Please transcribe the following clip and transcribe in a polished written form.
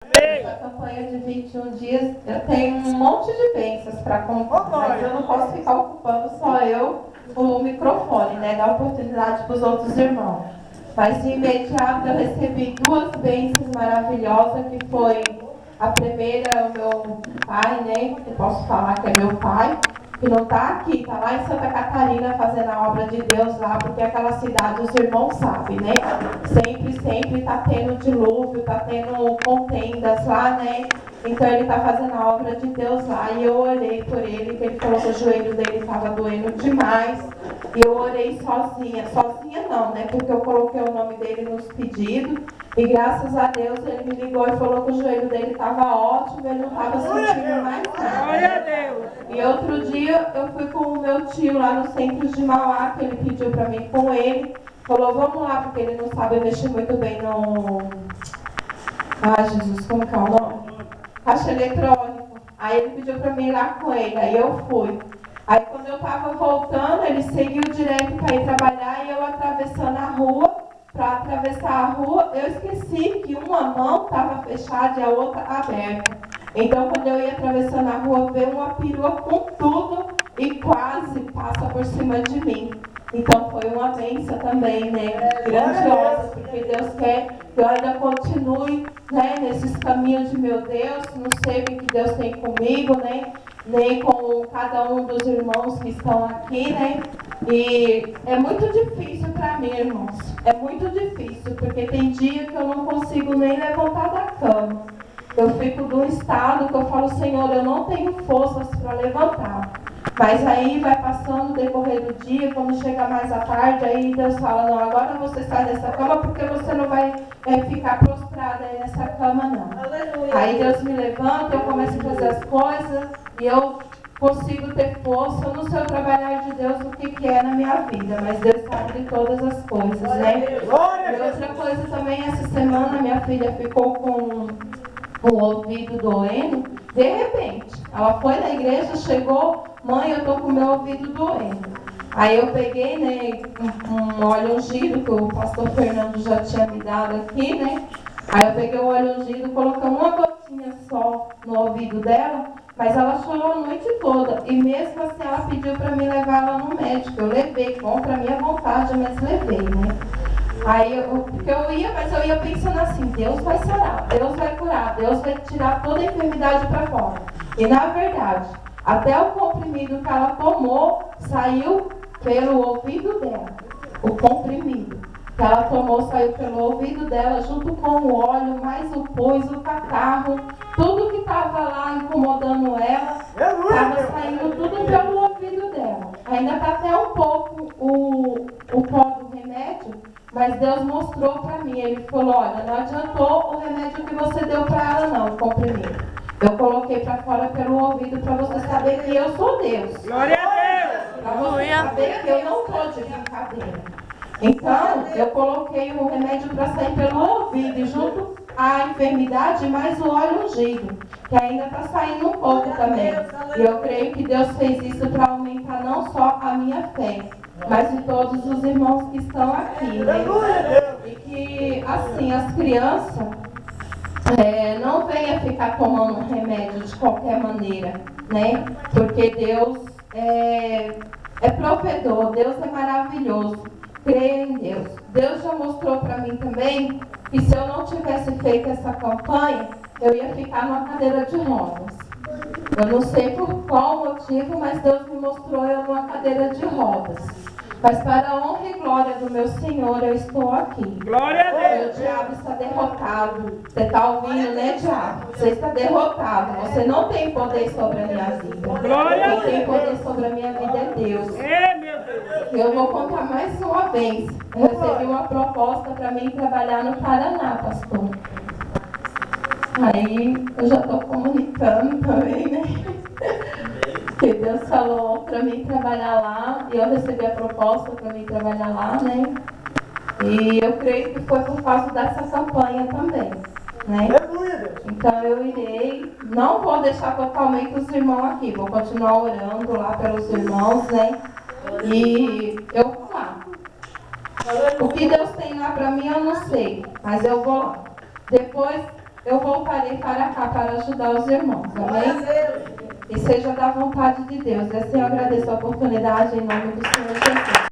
Essa campanha de 21 dias, eu tenho um monte de bênçãos para contar, mas eu não posso ficar ocupando só eu o microfone, né? Dar oportunidade para os outros irmãos. Mas de imediato eu recebi duas bênçãos maravilhosas, que foi a primeira, o meu pai, né? Eu posso falar que é meu pai, que não está aqui, está lá em Santa Catarina fazendo a obra de Deus lá, porque aquela cidade os irmãos sabem, né? Sempre está tendo dilúvio, está tendo contendas lá, né? Então ele está fazendo a obra de Deus lá, e eu orei por ele, que ele falou que o joelho dele estava doendo demais, e eu orei sozinha não, né? Porque eu coloquei o nome dele nos pedidos, e graças a Deus ele me ligou e falou que o joelho dele estava ótimo, ele não estava sentindo mais nada. Glória a Deus! E outro dia eu fui com o meu tio lá no centro de Mauá, que ele pediu para mim com ele. Falou, vamos lá, porque ele não sabe mexer muito bem no... Ah, Jesus, como que é o nome? Caixa eletrônico. Aí ele pediu para mim ir lá com ele, aí eu fui. Aí quando eu estava voltando, ele seguiu direto para ir trabalhar, e eu atravessando a rua. Para atravessar a rua, eu esqueci que uma mão estava fechada e a outra aberta. Então, quando eu ia atravessando a rua, veio uma perua com tudo e quase passa por cima de mim. Então, foi uma bênção também, né? Grandiosa, porque Deus quer que eu ainda continue, né, nesses caminhos de meu Deus. Não sei o que Deus tem comigo, né? Nem com cada um dos irmãos que estão aqui, né? E é muito difícil para mim, irmãos. É muito difícil, porque tem dia que eu não consigo nem levantar da cama. Eu fico num estado que eu falo, Senhor, eu não tenho forças para levantar. Mas aí vai passando o decorrer do dia, quando chega mais à tarde, aí Deus fala, não, agora você sai dessa cama, porque você não vai ficar prostrada aí nessa cama, não. Aleluia. Aí Deus me levanta, eu começo a fazer as coisas, e eu consigo ter força. Eu não sei o trabalhar de Deus, o que é na minha vida, mas Deus sabe de todas as coisas, né? E outra coisa também, essa semana minha filha ficou com o ouvido doendo, de repente. Ela foi na igreja, chegou, mãe, eu tô com o meu ouvido doendo. Aí eu peguei, né, um óleo ungido, que o pastor Fernando já tinha me dado aqui, né? Aí eu peguei o óleo ungido, coloquei uma gotinha só no ouvido dela, mas ela chorou a noite toda. E mesmo assim ela pediu para mim levar ela no médico. Eu levei, contra a minha vontade, mas levei, né? Aí porque eu ia pensando assim, Deus vai sarar, Deus vai curar, Deus vai tirar toda a enfermidade para fora. E na verdade, até o comprimido que ela tomou saiu pelo ouvido dela. O comprimido que ela tomou saiu pelo ouvido dela, junto com o óleo, mais o pus, o catarro, tudo que estava lá incomodando ela, estava saindo tudo pelo ouvido dela. Ainda está até um pouco o pó do remédio, mas Deus mostrou para mim. Ele falou, olha, não adiantou o remédio que você deu para ela não, o comprimido. Eu coloquei para fora pelo ouvido para você saber que eu sou Deus. Glória a Deus! Para você saber que eu não estou de brincadeira. Então, eu coloquei o remédio para sair pelo ouvido, e junto à enfermidade, mais o óleo ungido, que ainda está saindo um pouco também. E eu creio que Deus fez isso para aumentar não só a minha fé, mas de todos os irmãos que estão aqui, né? E que, assim, as crianças não venham ficar tomando remédio de qualquer maneira, né? Porque Deus é provedor, Deus é maravilhoso. Creia em Deus. Deus já mostrou para mim também que se eu não tivesse feito essa campanha, eu ia ficar numa cadeira de rodas. Eu não sei por qual motivo, mas Deus me mostrou eu numa cadeira de rodas. Mas para a honra e glória do meu Senhor, eu estou aqui. Glória a Deus! O diabo está derrotado. Você está ouvindo, né, diabo? Você está derrotado. Você não tem poder sobre a minha vida. Glória a Quem tem Deus! poder sobre a minha vida é Deus. Meu Deus! Eu vou contar mais uma vez. Eu recebi uma proposta para mim trabalhar no Paraná, pastor. Aí eu já estou comunicando também, né? Que Deus falou para mim trabalhar lá, e eu recebi a proposta para mim trabalhar lá, né? E eu creio que foi por causa dessa campanha também, né? Então eu irei, não vou deixar totalmente os irmãos aqui, vou continuar orando lá pelos irmãos, né? E eu vou lá. O que Deus tem lá para mim eu não sei, mas eu vou lá. Depois eu voltarei para cá para ajudar os irmãos. Amém? E seja da vontade de Deus. E assim eu agradeço a oportunidade em nome do Senhor Jesus.